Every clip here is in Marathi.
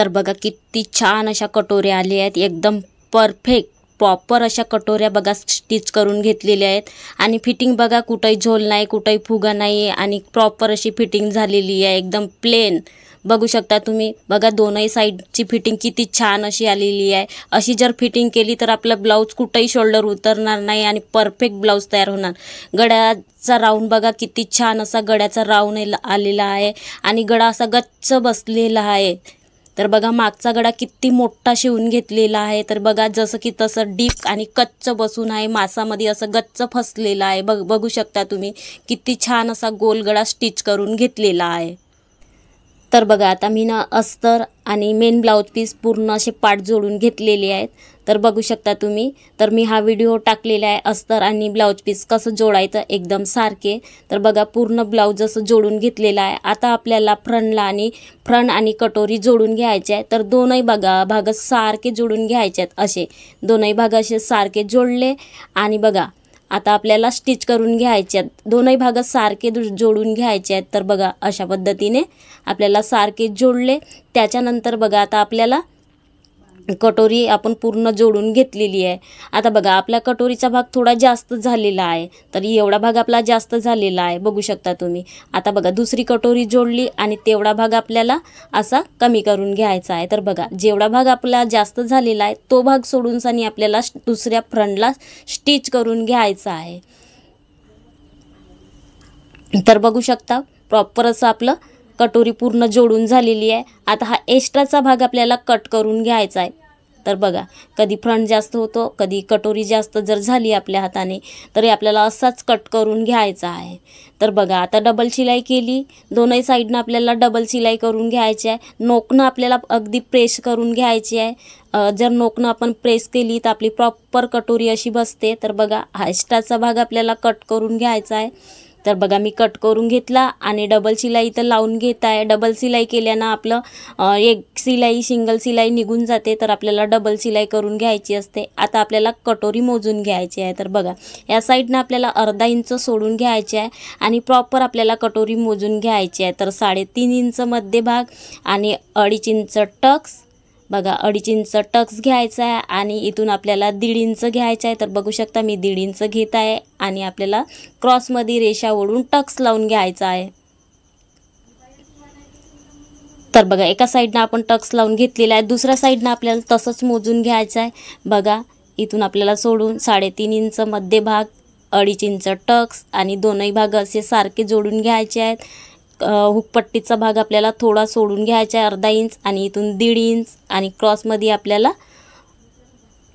तर बघा किती छान अशा कटोऱ्या आल्या आहेत, एकदम परफेक्ट प्रॉपर अशा कटोऱ्या बघा स्टिच करून घेतलेल्या आहेत. आणि फिटिंग बघा, कुठेही झोल नाही, कुठेही फुगा नाही आणि प्रॉपर अशी फिटिंग झालेली आहे, एकदम प्लेन. बघू शकता तुम्ही, बघा दोनही साईडची फिटिंग किती छान अशी आलेली आहे. अशी जर फिटिंग केली तर आपला ब्लाऊज कुठेही शोल्डर उतरणार नाही आणि परफेक्ट ब्लाऊज तयार होणार. गळ्याचा राऊंड बघा किती छान असा गळ्याचा राऊंड आलेला आहे आणि गळा असा गच्च बसलेला आहे. तर बघा मागचा गळा किती मोठा शिवून घेतलेला आहे. तर बघा जसं की तसं डीप आणि कच्च बसून आहे, मासामध्ये असं गच्च फसलेला आहे. बघू शकता तुम्ही किती छान असा गोल गळा स्टिच करून घेतलेला आहे. तर बघा आता मी ना अस्तर आणि मेन ब्लाऊज पीस पूर्ण असे पार्ट जोडून घेतलेले आहेत. तर बघू शकता तुम्ही, तर मी हा व्हिडिओ टाकलेला आहे अस्तर आणि ब्लाऊज पीस कसं जोडायचं एकदम सारखे. तर बघा पूर्ण ब्लाऊज असं जोडून घेतलेला आहे. आता आपल्याला फ्रंट आणि कटोरी जोडून घ्यायचे आहे. तर दोनही भाग सारखे जोडून घ्यायचे आहेत. असे दोनही भाग असे सारखे जोडले आणि बघा आता आपल्याला स्टिच करून घ्यायचे आहेत. दोनही भाग सारखे जोडून घ्यायचे आहेत. तर बघा अशा पद्धतीने आपल्याला सारखे जोडले. त्याच्यानंतर बघा आता आपल्याला कटोरी आपण पूर्ण जोडून घेतलेली आहे. आता बघा आपल्या कटोरीचा भाग थोडा जास्त झालेला आहे, तर एवढा भाग आपला जास्त झालेला आहे, बघू शकता तुम्ही. आता बघा दुसरी कटोरी जोडली आणि तेवढा भाग आपल्याला असा कमी करून घ्यायचा आहे. तर बघा जेवढा भाग आपला जास्त झालेला आहे तो भाग सोडून सनी आपल्याला दुसऱ्या फ्रंटला स्टिच करून घ्यायचा आहे. तर बघू शकता प्रॉपर असं आपलं कटोरी पूर्ण जोडून झालेली आहे. आता हा एक्स्ट्राचा भाग आपल्याला कट करून घ्यायचा आहे. तर बघा कधी फ्रंट जास्त होतो, कधी कटोरी जास्त जर झाली आपल्या हाताने तरी आपल्याला असाच कट करून घ्यायचा आहे. तर बघा आता डबल शिलाई केली, दोनही साईडनं आपल्याला डबल शिलाई करून घ्यायची आहे. नोकनं आपल्याला अगदी प्रेस करून घ्यायची आहे. जर नोकनं आपण प्रेस केली तर आपली प्रॉपर कटोरी अशी बसते. तर बघा हा एक्स्ट्राचा भाग आपल्याला कट करून घ्यायचा आहे. तर बघा मी कट करून घेतला आणि डबल शिलाई इथं लावून घेत आहे. डबल शिलाई केल्यानं आपलं एक शिलाई सिंगल शिलाई निघून जाते, तर आपल्याला डबल शिलाई करून घ्यायची असते. आता आपल्याला कटोरी मोजून घ्यायची आहे. तर बघा या साईडनं आपल्याला अर्धा इंच सोडून घ्यायचे आहे आणि प्रॉपर आपल्याला कटोरी मोजून घ्यायची आहे. तर 3.5 इंच मध्यभाग आणि 2.5 इंच टक्स. बघा 2.5 इंच टक्स घ्यायचा आहे आणि इथून आपल्याला 1.5 इंच घ्यायचा आहे. तर बघू शकता मी 1.5 इंच घेत आहे आणि आपल्याला क्रॉसमध्ये रेषा ओढून टक्स लावून घ्यायचा आहे. तर बघा एका साईडनं आपण टक्स लावून घेतलेला आहे, दुसऱ्या साईडनं आपल्याला तसंच मोजून घ्यायचं आहे. बघा इथून आपल्याला सोडून 3.5 इंच मध्यभाग, 2.5 इंच टक्स आणि दोनही भाग असे सारखे जोडून घ्यायचे आहेत. हुकपट्टीचा भाग आपल्याला थोडा सोडून घ्यायचा आहे, अर्धा इंच आणि इथून 1.5 इंच आणि क्रॉसमध्ये आपल्याला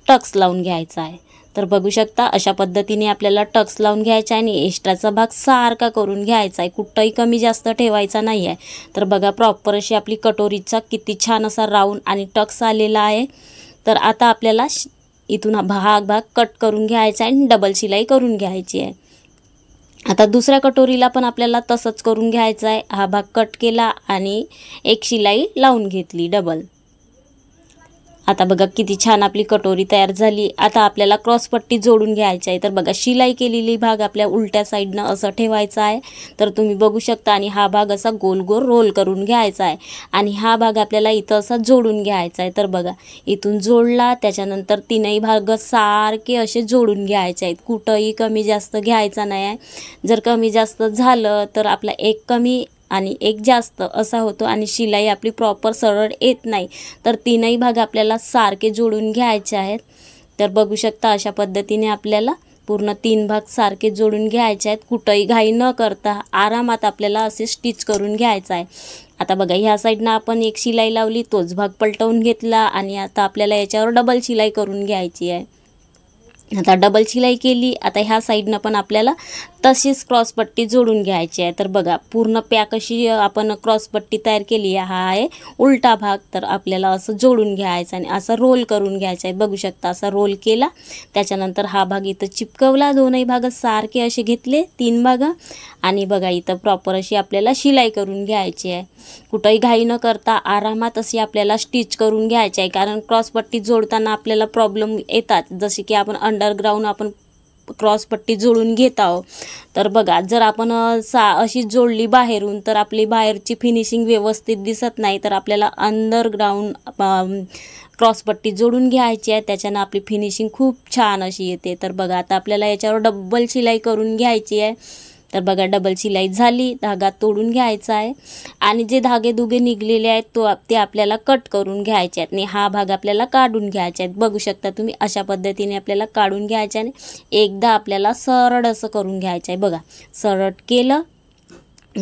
टक्स लावून घ्यायचा आहे. तर बघू शकता अशा पद्धतीने आपल्याला टक्स लावून घ्यायचा आहे आणि एक्स्ट्राचा भाग सारखा करून घ्यायचा आहे, कुठंही कमी जास्त ठेवायचा नाही आहे. तर बघा प्रॉपर अशी आपली कटोरीचा किती छान असा राऊंड आणि टक्स आलेला आहे. तर आता आपल्याला इथून हा भाग कट करून घ्यायचा आहे आणि डबल शिलाई करून घ्यायची आहे. आता दुसऱ्या कटोरीला पण आपल्याला तसंच करून घ्यायचं आहे. हा भाग कट केला आणि एक शिलाई लावून घेतली डबल. आता बघा किती छान आपली कटोरी तयार झाली. आता आपल्याला क्रॉसपट्टी जोडून घ्यायची आहे. तर बघा शिलाई केलेली भाग आपल्या उलट्या साईडनं असं ठेवायचा आहे. तर तुम्ही बघू शकता आणि हा भाग असा गोल गोल रोल करून घ्यायचा आहे आणि हा भाग आपल्याला इथं असा जोडून घ्यायचा आहे. तर बघा इथून जोडला, त्याच्यानंतर तीनही भाग सारखे असे जोडून घ्यायचे आहेत, कुठंही कमी जास्त घ्यायचा नाही आहे. जर कमी जास्त झालं तर आपला एक कमी आणि एक जास्त असा होतो आणि शिलाई आपली प्रॉपर सरळ येत नाही. तर तीनही भाग आपल्याला सारखे जोडून घ्यायचे आहेत. तर बघू शकता अशा पद्धतीने आपल्याला पूर्ण 3 भाग सारखे जोडून घ्यायचे आहेत. कुठंही घाई न करता आरामात आपल्याला असे स्टिच करून घ्यायचं आहे. आता बघा ह्या साईडनं आपण एक शिलाई लावली, तोच भाग पलटवून घेतला आणि आता आपल्याला याच्यावर डबल शिलाई करून घ्यायची आहे. आता डबल शिलाई केली. आता ह्या साईडनं पण आपल्याला तशीच क्रॉसपट्टी जोडून घ्यायची आहे. तर बघा पूर्ण पॅक अशी आपण क्रॉसपट्टी तयार केली आहे. हा आहे उलटा भाग. तर आपल्याला असं जोडून घ्यायचं आणि असं रोल करून घ्यायचं आहे. बघू शकता असा रोल केला, त्याच्यानंतर हा भाग इथं चिपकवला. दोनही भाग सारखे असे घेतले, 3 भाग आणि बघा इथं प्रॉपर अशी आपल्याला शिलाई करून घ्यायची आहे. कुठंही घाई न करता आरामात अशी आपल्याला स्टिच करून घ्यायची आहे. कारण क्रॉसपट्टी जोडताना आपल्याला प्रॉब्लेम येतात, जसे की आपण अंडरग्राऊंड आपण क्रॉसपट्टी जोडून घेत आहोत. तर बघा जर आपण अशी जोडली बाहेरून तर आपली बाहेरची फिनिशिंग व्यवस्थित दिसत नाही. तर आपल्याला अंडरग्राऊंड क्रॉसपट्टी जोडून घ्यायची आहे, त्याच्यानं आपली फिनिशिंग खूप छान अशी येते. तर बघा आता आपल्याला याच्यावर डबल शिलाई करून घ्यायची आहे. तर बघा डबल शिलाई झाली, धागा तोडून घ्यायचा आहे आणि जे धागे दुगे निघलेले आहेत ते आपल्याला कट करून घ्यायचे आहेत आणि हा भाग आपल्याला काढून घ्यायचा आहे. बघू शकता तुम्ही अशा पद्धतीने आपल्याला काढून घ्यायचे आहे. एकदा आपल्याला सरळ असं करून घ्यायचं आहे. बघा सरळ केलं,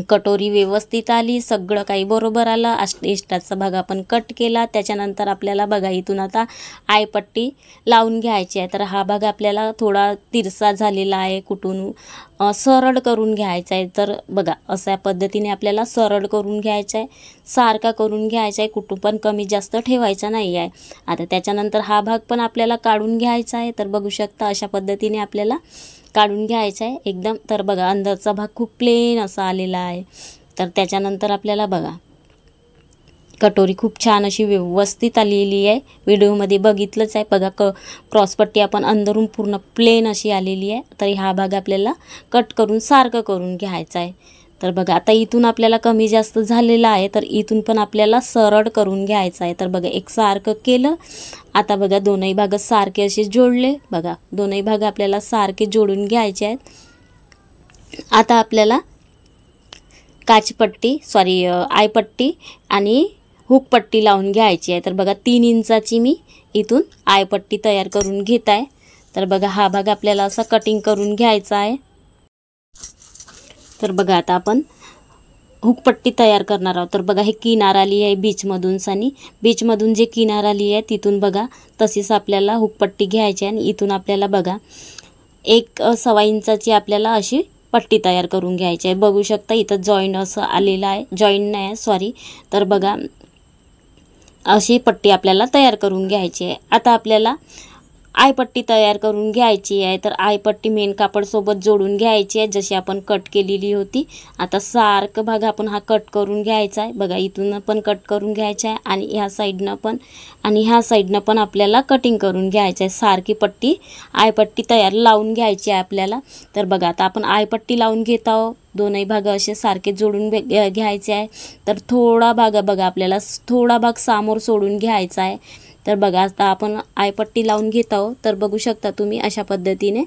कटोरी व्यवस्थित आली, सगळं काही बरोबर आलं. एक्स्ट्राचा भाग आपण कट केला. त्याच्यानंतर आपल्याला बघा इथून आता आयपट्टी लावून घ्यायची आहे. तर हा भाग आपल्याला थोडा तिरसा झालेला आहे, कुठून सरळ करून घ्यायचा आहे. तर बघा अशा पद्धतीने आपल्याला सरळ करून घ्यायचा आहे, सारखा करून घ्यायचा आहे, कुठून पण कमी जास्त ठेवायचा नाही आहे. आता त्याच्यानंतर हा भाग पण आपल्याला काढून घ्यायचा आहे. तर बघू शकता अशा पद्धतीने आपल्याला काढून घ्यायचा आहे एकदम. तर बघा अंदरचा भाग खूप प्लेन असा आलेला आहे. तर त्याच्यानंतर आपल्याला बघा कटोरी खूप छान अशी व्यवस्थित आलेली आहे. व्हिडिओमध्ये बघितलंच आहे. बघा क्रॉसपट्टी आपण अंदरून पूर्ण प्लेन अशी आलेली आहे. तर हा भाग आपल्याला कट करून सारखं करून घ्यायचा आहे. तर बघा आता इथून आपल्याला कमी जास्त झालेला आहे, तर इथून पण आपल्याला सरळ करून घ्यायचं आहे. तर बघा एक सारखं केलं. आता बघा दोनही भाग सारखे असे जोडले. बघा दोनही भाग आपल्याला सारखे जोडून घ्यायचे आहेत. आता आपल्याला आयपट्टी आणि हुकपट्टी लावून घ्यायची आहे. तर बघा 3 इंचाची मी इथून आयपट्टी तयार करून घेत आहे. तर बघा हा भाग आपल्याला असा कटिंग करून घ्यायचा आहे. तर बघा आता आपण हुकपट्टी तयार करणार आहोत. तर बघा हे किनार आली आहे बीचमधून जे किनार आली आहे तिथून बघा तशीच आपल्याला हुकपट्टी घ्यायची आहे आणि इथून आपल्याला बघा 1.25 इंचाची आपल्याला अशी पट्टी तयार करून घ्यायची आहे. बघू शकता इथं जॉईंट असं आलेलं आहे, जॉईंट नाही आहे सॉरी. तर बघा अशी पट्टी आपल्याला तयार करून घ्यायची आहे. आता आपल्याला आयपट्टी तयार करून घ्यायची आहे. तर आयपट्टी मेन कापडसोबत जोडून घ्यायची आहे, जशी आपण कट केलेली होती. आता सारखं भाग आपण हा कट करून घ्यायचा आहे. बघा इथून पण कट करून घ्यायचा आहे आणि ह्या साईडनं पण आपल्याला कटिंग करून घ्यायचं आहे. सारखी पट्टी आयपट्टी तयार लावून घ्यायची आहे आपल्याला. तर बघा आता आपण आयपट्टी लावून घेत आहोत. दोनही भाग असे सारखे जोडून घ्यायचे आहे. तर थोडा भाग बघा आपल्याला थोडा भाग समोर सोडून घ्यायचा आहे. तर बघा आता आपण आयपट्टी लावून घेत आहोत. तर बघू शकता तुम्ही अशा पद्धतीने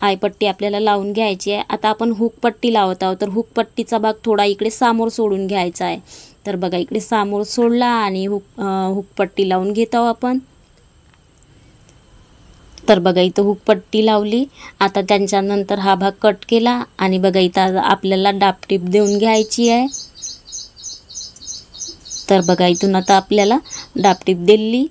आयपट्टी आपल्याला लावून घ्यायची आहे. आता आपण हुकपट्टी लावत आहोत. तर हुकपट्टीचा भाग थोडा इकडे समोर सोडून घ्यायचा आहे. तर बघा इकडे समोर सोडला आणि हुकपट्टी लावून घेत आहोत आपण. तर बघा इथं हुकपट्टी लावली. आता त्यांच्यानंतर हा भाग कट केला आणि बघा इथं आपल्याला डापटीप देऊन घ्यायची आहे. तर बघा इथून आता आपल्याला डापटीप दिली.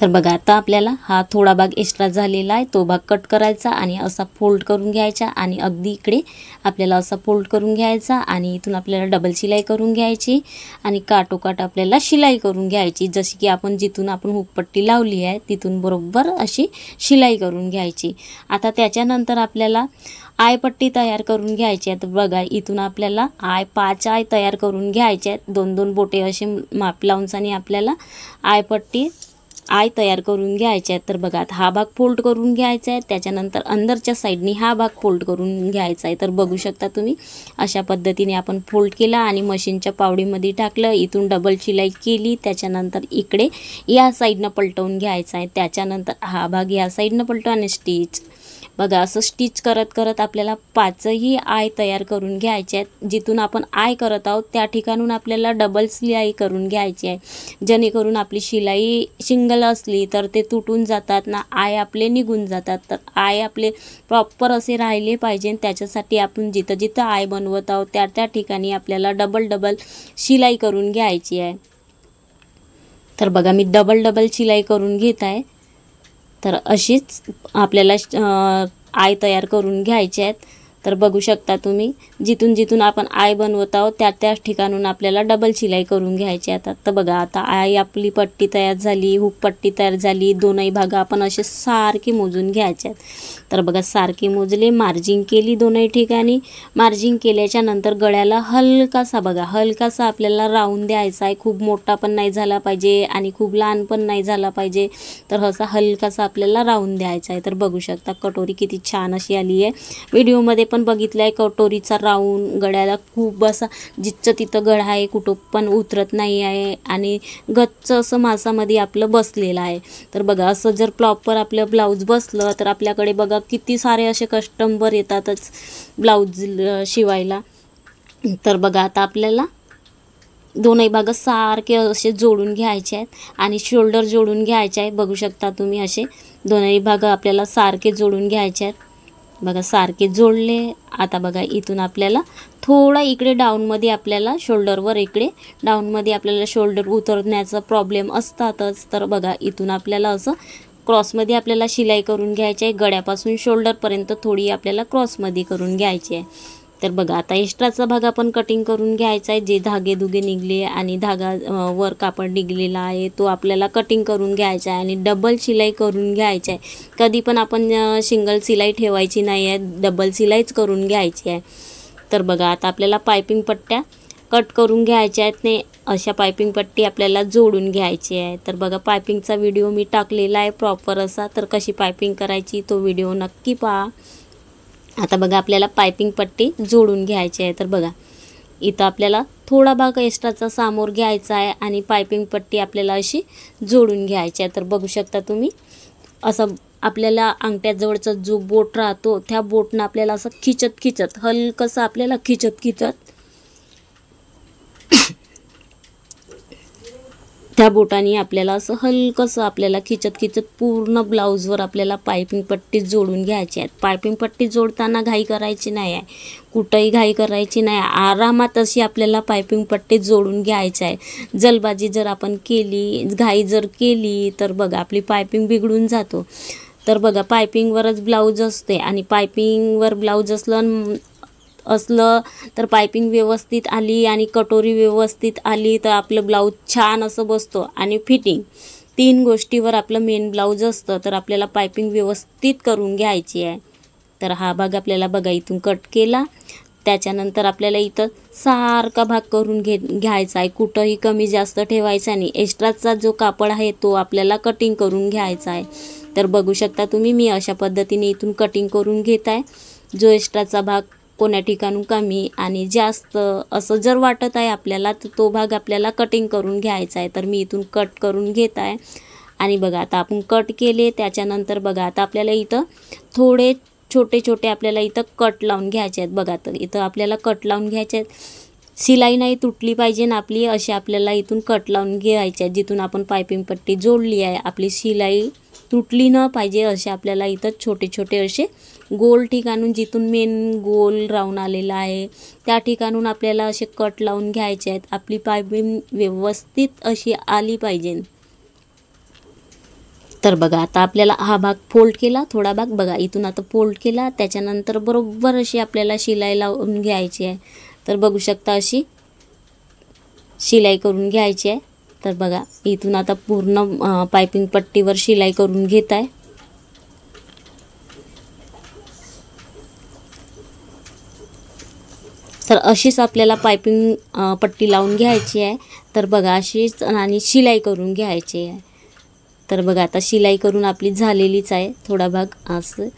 तर बघा आता आपल्याला हा थोडा भाग एक्स्ट्रा झालेला आहे तो भाग कट करायचा आणि असा फोल्ड करून घ्यायचा आणि अगदी इकडे आपल्याला असा फोल्ड करून घ्यायचा आणि इथून आपल्याला डबल शिलाई करून घ्यायची आणि काटोकाट आपल्याला शिलाई करून घ्यायची. जशी की आपण जिथून आपण हुकपट्टी लावली आहे तिथून बरोबर अशी शिलाई करून घ्यायची. आता त्याच्यानंतर आपल्याला आयपट्टी तयार करून घ्यायची आहे. तर बघा इथून आपल्याला 5 आय तयार करून घ्यायचे आहेत. 2-2 बोटे असे माप लावून आपल्याला आय तयार करून घ्यायचे आहेत. तर बघा हा भाग फोल्ड करून घ्यायचा आहे. त्याच्यानंतर अंदरच्या साईडनी हा भाग फोल्ड करून घ्यायचा आहे. तर बघू शकता तुम्ही अशा पद्धतीने आपण फोल्ड केला आणि मशीनच्या पावडीमध्ये टाकलं. इथून डबल शिलाई केली. त्याच्यानंतर इकडे या साईडनं पलटवून घ्यायचा आहे. त्याच्यानंतर हा भाग या साईडनं पलटवा आणि स्टिच. बघा असं स्टिच करत करत आपल्याला 5ही आय तयार करून घ्यायचे आहेत. जिथून आपण आय करत आहोत त्या ठिकाणून आपल्याला डबल शिलाई करून घ्यायची आहे. जेणेकरून आपली शिलाई सिंगल असली तर ते तुटून जातात ना, आय आपले निघून जातात. तर आय आपले प्रॉपर असे राहिले पाहिजे. त्याच्यासाठी आपण जिथं जिथं आय बनवत आहोत त्या ठिकाणी आपल्याला डबल शिलाई करून घ्यायची आहे. तर बघा मी डबल शिलाई करून घेत आहे. तर अशीच आपल्याला आय तयार करून घ्यायचे आहेत. तर बघू शकता तुम्ही जिथून जिथून आपण आय बनवत आहोत त्याच ठिकाणून आपल्याला डबल शिलाई करून घ्यायची आता. तर बघा आता आय आपली पट्टी तयार झाली, हुक पट्टी तयार झाली. दोनही भाग आपण असे सारखे मोजून घ्यायचे आहेत. तर बघा सारखे मोजले, मार्जिंग केली दोनही ठिकाणी. मार्जिंग केल्याच्या नंतर गळ्याला हलकासा आपल्याला राऊंड द्यायचा आहे. खूप मोठा पण नाही झाला पाहिजे आणि खूप लहान पण नाही झाला पाहिजे. तर असा हलकासा आपल्याला राऊंड द्यायचा आहे. तर बघू शकता कटोरी किती छान अशी आली आहे. व्हिडिओमध्ये पण बघितलं आहे कटोरीचा राऊंड. गळ्याला खूप असा जिथचं तिथं गळा आहे, कुठं पण उतरत नाही आहे आणि गच्च असं मासामध्ये आपलं बसलेलं आहे. तर बघा असं जर प्रॉपर आपलं ब्लाऊज बसलं तर आपल्याकडे बघा किती सारे असे कस्टमर येतातच ब्लाऊज शिवायला. तर बघा आता आपल्याला दोनही भाग सारखे असे जोडून घ्यायचे आहेत आणि शोल्डर जोडून घ्यायचे आहे. बघू शकता तुम्ही असे दोनही भाग आपल्याला सारखे जोडून घ्यायचे आहेत. बघा सारखे जोडले. आता बघा इथून आपल्याला थोडा इकडे डाऊनमध्ये आपल्याला शोल्डरवर इकडे डाऊनमध्ये आपल्याला शोल्डर उतरण्याचा प्रॉब्लेम असतातच. तर बघा इथून आपल्याला असं क्रॉसमध्ये आपल्याला शिलाई करून घ्यायची आहे. गळ्यापासून शोल्डरपर्यंत थोडी आपल्याला क्रॉसमध्ये करून घ्यायची आहे. तर बघा आता एक्स्ट्राचा भाग आपण कटिंग करून घ्यायचा आहे. जे धागेदुगे निघले आणि धागा वर कापड निघलेला आहे तो आपल्याला कटिंग करून घ्यायचा आहे आणि डबल शिलाई करून घ्यायची आहे. कधी पण आपण सिंगल शिलाई ठेवायची नाही आहे, डबल शिलाईच करून घ्यायची आहे. तर बघा आता आपल्याला पायपिंग पट्ट्या कट करून घ्यायच्या आहेत ने अशा पायपिंग पट्टी आपल्याला जोडून घ्यायची आहे. तर बघा पायपिंगचा व्हिडिओ मी टाकलेला आहे प्रॉपर असा. तर कशी पायपिंग करायची तो व्हिडिओ नक्की पहा. आता बघा आपल्याला पायपिंग पट्टी जोडून घ्यायची आहे. तर बघा इथं आपल्याला थोडा भाग एक्स्ट्राचा सामोर घ्यायचा आहे आणि पायपिंग पट्टी आपल्याला अशी जोडून घ्यायची आहे. तर बघू शकता तुम्ही असं आपल्याला अंगठ्याजवळचा जो बोट राहतो त्या बोटनं आपल्याला असं खिचत हलकंसं आपल्याला खिचत त्या बोटाने आपल्याला असं हलकंसं आपल्याला खिचत पूर्ण ब्लाऊजवर आपल्याला पायपिंग पट्टी जोडून घ्यायची आहे. पायपिंग पट्टी जोडताना घाई करायची नाही आहे, कुठंही घाई करायची नाही. आरामात अशी आपल्याला पायपिंग पट्टी जोडून घ्यायची आहे. जलबाजी जर आपण केली, घाई जर केली तर बघा आपली पायपिंग बिघडून जातो. तर बघा पायपिंगवरच ब्लाऊज असते आणि पायपिंगवर ब्लाऊज असलं तर पायपिंग व्यवस्थित आली आणि कटोरी व्यवस्थित आली तर आपलं ब्लाऊज छान असं बसतो. आणि फिटिंग 3 गोष्टीवर आपलं मेन ब्लाऊज असतं. तर आपल्याला पायपिंग व्यवस्थित करून घ्यायची आहे. तर हा भाग आपल्याला बघा इथून कट केला. त्याच्यानंतर आपल्याला इथं सारखा भाग करून घ्यायचा आहे. कुठंही कमी जास्त ठेवायचा नाही. एक्स्ट्राचा जो कापड आहे तो आपल्याला कटिंग करून घ्यायचा आहे. तर बघू शकता तुम्ही मी अशा पद्धतीने इथून कटिंग करून घेत आहे. जो एक्स्ट्राचा भाग कोण्या ठिकाणून कमी आणि जास्त असं जर वाटत आहे आपल्याला तर तो भाग आपल्याला कटिंग करून घ्यायचा आहे. तर मी इथून कट करून घेत आहे. आणि बघा आता आपण कट केले. त्याच्यानंतर बघा आता आपल्याला इथं थोडे छोटे आपल्याला इथं कट लावून घ्यायचे आहेत. बघा तर इथं आपल्याला कट लावून घ्यायचे आहेत. शिलाई नाही तुटली पाहिजे ना आपली, अशी आपल्याला इथून कट लावून घ्यायचे आहेत. जिथून आपण पायपिंग पट्टी जोडली आहे आपली शिलाई तुटली न पाहिजे असे आपल्याला इथं छोटे असे गोल ठिकाणून जिथून मेन गोल राऊंड आलेला आहे त्या ठिकाणून आपल्याला असे कट लावून घ्यायचे आहेत. आपली पायपिंग व्यवस्थित अशी आली पाहिजे. तर बघा आता आपल्याला हा भाग फोल्ड केला, थोडा भाग बघा इथून आता फोल्ड केला. त्याच्यानंतर बरोबर अशी आपल्याला शिलाई लावून घ्यायची आहे. तर बघू शकता अशी शिलाई करून घ्यायची आहे. तर बघा इथून आता पूर्ण पायपिंग पट्टीवर शिलाई करून घेत आहे. तर अशीच आपल्याला पायपिंग पट्टी लावून घ्यायची आहे. तर बघा अशीच आणि शिलाई करून घ्यायची आहे. तर बघा आता शिलाई करून आपली झालेलीच आहे थोडा भाग असं.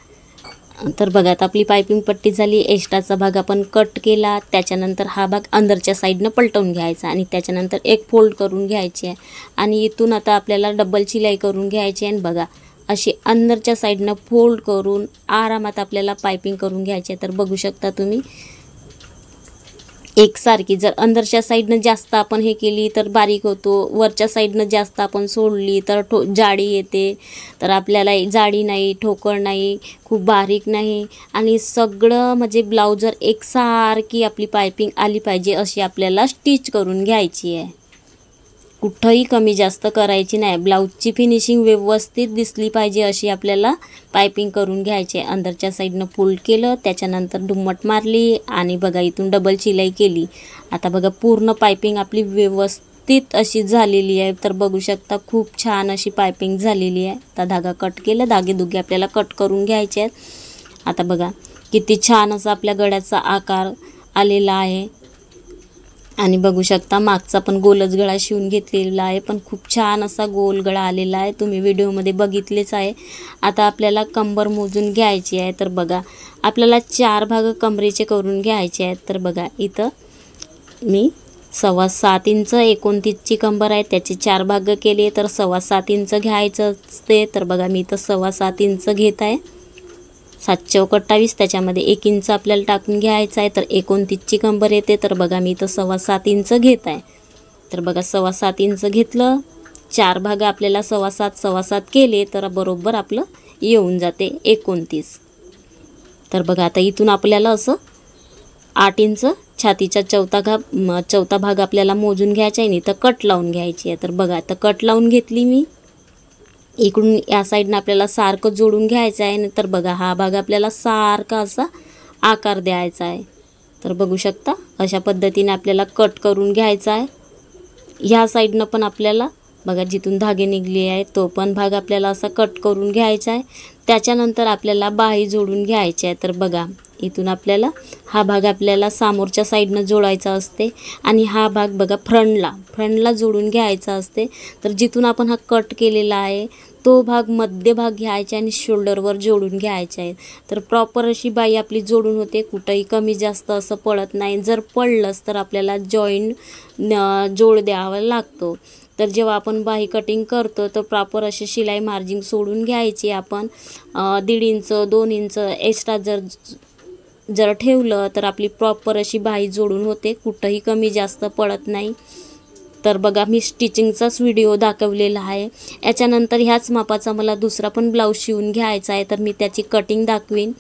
तर बघा आता आपली पायपिंग पट्टी झाली. एक्स्ट्राचा भाग आपण कट केला. त्याच्यानंतर हा भाग अंदरच्या साईडनं पलटवून घ्यायचा आणि त्याच्यानंतर एक फोल्ड करून घ्यायची आहे आणि इथून आता आपल्याला डबल शिलाई करून घ्यायची आहे. आणि बघा अशी अंदरच्या साईडनं फोल्ड करून आरामात आपल्याला पायपिंग करून घ्यायची आहे. तर बघू शकता तुम्ही एकसारखी. जर अंदरच्या साईडनं जास्त आपण हे केली तर बारीक होतो, वरच्या साईडनं जास्त आपण सोडली तर जाडी येते. तर आपल्याला जाडी नाही, ठोकळ नाही, खूप बारीक नाही आणि सगळं म्हणजे ब्लाऊजर एकसारखी आपली पायपिंग आली पाहिजे अशी आपल्याला स्टिच करून घ्यायची आहे. कुठंही कमी जास्त करायची नाही. ब्लाऊजची फिनिशिंग व्यवस्थित दिसली पाहिजे अशी आपल्याला पायपिंग करून घ्यायची. अंदरच्या साईडनं फोल्ड केलं, त्याच्यानंतर दुम्मट मारली आणि बघा इथून डबल शिलाई केली. आता बघा पूर्ण पायपिंग आपली व्यवस्थित अशी झालेली आहे. तर बघू शकता खूप छान अशी पायपिंग झालेली आहे. आता धागा कट केला, धागेदुगे आपल्याला कट करून घ्यायचे आहेत. आता बघा किती छान असा आपल्या गळ्याचा आकार आलेला आहे. आणि बघू शकता मागचा पण गोलच गळा शिवून घेतलेला आहे, पण खूप छान असा गोल गळा आलेला आहे. तुम्ही व्हिडिओमध्ये बघितलेच आहे. आता आपल्याला कंबर मोजून घ्यायची आहे. तर बघा आपल्याला 4 भाग कमरेचे करून घ्यायचे आहेत. तर बघा इथं मी 7.25 इंच 29ची कंबर आहे, त्याचे 4 भाग केले तर 7.25 इंच घ्यायचं असते. तर बघा मी इथं 7.25 इंच घेत आहे. 7 चौक 28, त्याच्यामध्ये 1 इंच आपल्याला टाकून घ्यायचं आहे. तर 29ची कंबर येते. तर बघा मी इथं 7.25 इंच घेत आहे. तर बघा 7.25 इंच घेतलं, 4 भाग आपल्याला 7.25 केले तर बरोबर आपलं येऊन जाते 29. तर बघा आता इथून आपल्याला असं 8 इंच छातीचा चौथा भाग आपल्याला मोजून घ्यायचा आहे. नाही तर कट लावून घ्यायची आहे. तर बघा आता कट लावून घेतली मी. इकडून या साईडनं आपल्याला सारखं जोडून घ्यायचं आहे. तर बघा हा भाग आपल्याला सारखा असा आकार द्यायचा आहे. तर बघू शकता अशा पद्धतीने आपल्याला कट करून घ्यायचा आहे. ह्या साईडनं पण आपल्याला बघा जिथून धागे निघले आहे तो पण भाग आपल्याला असा कट करून घ्यायचा आहे. त्याच्यानंतर आपल्याला बाही जोडून घ्यायची आहे. तर बघा इथून आपल्याला हा भाग आपल्याला समोरच्या साईडनं जोडायचा असते आणि हा भाग बघा फ्रंटला जोडून घ्यायचा असते. तर जिथून आपण हा कट केलेला आहे तो भाग मध्यभाग घ्यायचा आणि शोल्डरवर जोडून घ्यायचा आहे. तर प्रॉपर अशी बाही आपली जोडून होते, कुठंही कमी जास्त असं पडत नाही. जर पडलंच तर आपल्याला जोड द्यावा लागतो. तर जेव्हा आपण बाही कटिंग करतो तर प्रॉपर अशी शिलाई मार्जिन सोडून घ्यायची. आपण 1.5 इंच 2 इंच एक्स्ट्रा जर ठेवलं तर आपली प्रॉपर अशी बाही जोडून होते, कुठंही कमी जास्त पडत नाही. तर बघा मी स्टिचिंगचाच व्हिडिओ दाखवलेला आहे. याच्यानंतर ह्याच मापाचा मला दुसरा पण ब्लाऊज शिवून घ्यायचा आहे, तर मी त्याची कटिंग दाखवीन.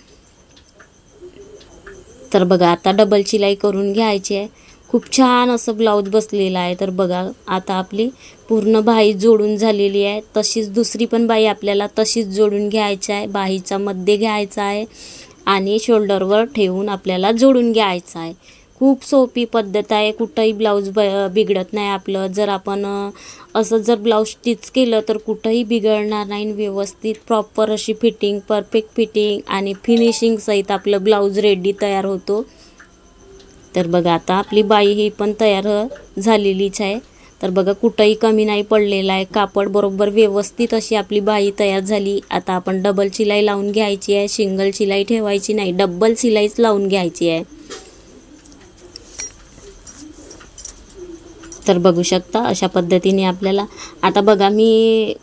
तर बघा आता डबल शिलाई करून घ्यायची आहे. खूप छान असं ब्लाऊज बसलेला आहे. तर बघा आता आपली पूर्ण बाही जोडून झालेली आहे. तशीच दुसरी पण बाही आपल्याला तशीच जोडून घ्यायची आहे. बाहीचा मध्ये घ्यायचा आहे आणि शोल्डरवर ठेवून आपल्याला जोडून घ्यायचं आहे. खूप सोपी पद्धत आहे, कुठंही ब्लाऊज बिघडत नाही आपलं. जर आपण असं जर ब्लाऊज स्टिच केलं तर कुठंही बिघडणार नाही. व्यवस्थित प्रॉपर अशी फिटिंग, परफेक्ट फिटिंग आणि फिनिशिंग सहित आपलं ब्लाऊज रेडी तयार होतो. तर बघा आता आपली बाही ही पण तयार झालेलीच आहे. तर बघा कुठंही कमी नाही पडलेला आहे. कापड बरोबर व्यवस्थित अशी आपली बाही तयार झाली. आता आपण डबल शिलाई लावून घ्यायची आहे. सिंगल शिलाई ठेवायची नाही, डबल शिलाईच लावून घ्यायची आहे. तर बघू शकता अशा पद्धतीने आपल्याला आता बघा मी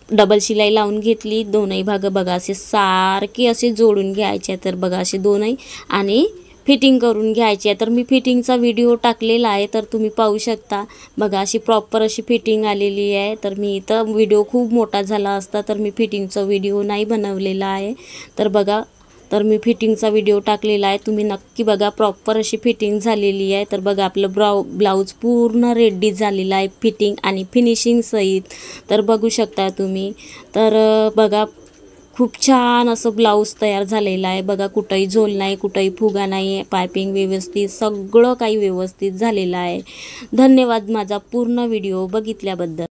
डबल शिलाई लावून घेतली. दोनही भाग बघा असे सारखे असे जोडून घ्यायचे. तर बघा असे दोनही आणि फिटिंग करून घ्यायची आहे. तर मी फिटिंगचा व्हिडिओ टाकलेला आहे, तर तुम्ही पाहू शकता. बघा अशी प्रॉपर अशी फिटिंग आलेली आहे. तर मी इथं व्हिडिओ खूप मोठा झाला असता तर मी फिटिंगचा व्हिडिओ नाही बनवलेला आहे. तर बघा तर मी फिटिंगचा व्हिडिओ टाकलेला आहे, तुम्ही नक्की बघा. प्रॉपर अशी फिटिंग झालेली आहे. तर बघा आपलं ब्लाऊज पूर्ण रेडी झालेला आहे फिटिंग आणि फिनिशिंग सहित. तर बघू शकता तुम्ही. तर बघा खूप छान असं ब्लाऊज तयार झालेलं आहे. बघा कुठंही झोल नाही, कुठंही फुगा नाही आहे, पायपिंग व्यवस्थित, सगळं काही व्यवस्थित झालेलं आहे. धन्यवाद माझा पूर्ण व्हिडिओ बघितल्याबद्दल.